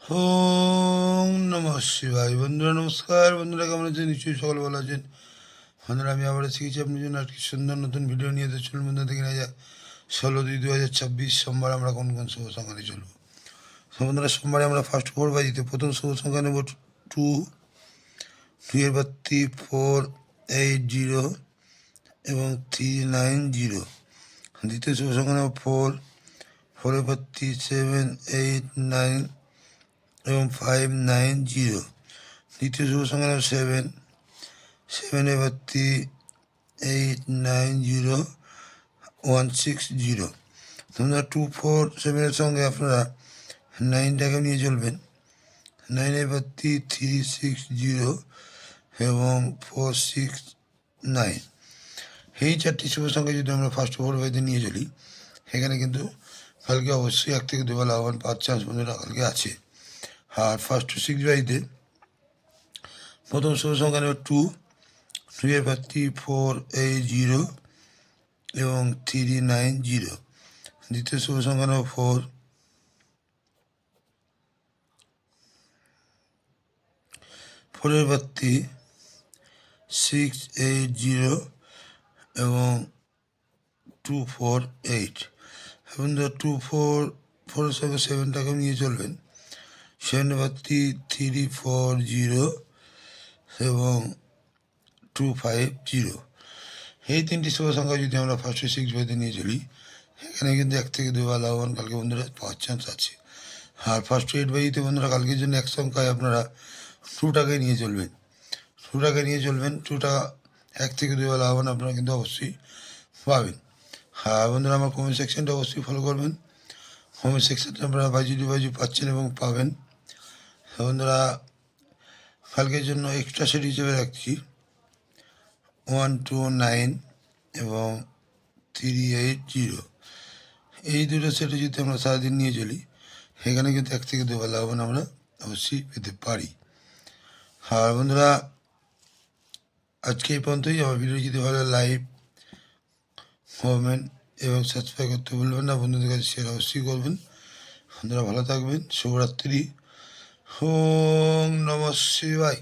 ওম নমঃ শিবায়। বন্ধুরা নমস্কার। বন্ধুরা কেমন আছেন? নিশ্চয়ই সকল ভালো আছেন। বন্ধুরা আমি আবার শিখেছি আপনার জন্য একটি সুন্দর নতুন ভিডিও নিয়ে তো চলুন বন্ধুরা দেখে নেওয়া যাক 16/2/2026 সোমবার আমরা কোন কোন শুভ সংখ্যা নিয়ে চলবো। তো বন্ধুরা সোমবারে আমরা ফার্স্ট 4 বাজিতে প্রথম শুভ সংখ্যা নেব 2, 2 এর বাড়তি 480 এবং 390। দ্বিতীয় শুভ সংখ্যা নেব 4, 4 এর বাড়তি 789 এবং 590। দ্বিতীয় শুভ সংখ্যা নেব 7, 7 এর বাড়তি 890 160। তোমরা 247-এর সঙ্গে আপনারা 9টাকে নিয়ে চলবেন। 9 এর বাড়তি 360 এবং 469। এই চারটি শুভ সংখ্যা যদি আমরা ফার্স্ট 4 বাড়িতে নিয়ে চলি, এখানে কিন্তু কালকে অবশ্যই 1 থেকে 2 লাভবান পাওয়ার চান্স বন্ধুরা কালকে আছে। আর ফার্স্ট 6 বাড়িতে প্রথম শুভ সংখ্যা নেব 2, 2 এর বাড়তি 480 এবং 390। দ্বিতীয় শুভ সংখ্যা নেব 4, 4 এর বাড়তি 680 এবং 248। এখন 244 এর সঙ্গে 7টাকে নিয়ে চলবেন। 7 এর বাড়তি 340 এবং 250। এই তিনটি শুভ সংখ্যা যদি আমরা ফার্স্ট 6 বাড়িতে নিয়ে চলি, এখানে কিন্তু 1 থেকে 2 লাভবান কালকে বন্ধুরা পাওয়ার চান্স আছে। আর ফার্স্ট 8 বাজিতে বন্ধুরা কালকের জন্য এক সংখ্যায় আপনারা 2টাকে নিয়ে চলবেন। 2টাকে নিয়ে চলবেন। 2টা 1 থেকে 2 লাভবান আপনারা কিন্তু অবশ্যই পাবেন। হ্যাঁ বন্ধুরা, আমার কমেন্ট সেকশনটা অবশ্যই ফলো করবেন। কমেন্ট সেকশনটা আপনারা বাজু পাচ্ছেন এবং পাবেন। বন্ধুরা কালকের জন্য এক্সট্রা সেট হিসেবে রাখছি 129 এবং 380। এই দুটো সেটে যদি আমরা সারাদিন নিয়ে চলি, এখানে কিন্তু 1 থেকে 2 লাভবান আমরা অবশ্যই পেতে পারি। আর বন্ধুরা আজকে এই পর্যন্তই। আমার ভিডিও যদি ভালো লাইক, কমেন্ট এবং সাবস্ক্রাইব করতে ভুলবেন না। বন্ধুদের কাছে শেয়ার অবশ্যই করবেন। বন্ধুরা ভালো থাকবেন। শুভরাত্রি। ওম নমঃ শিবায়।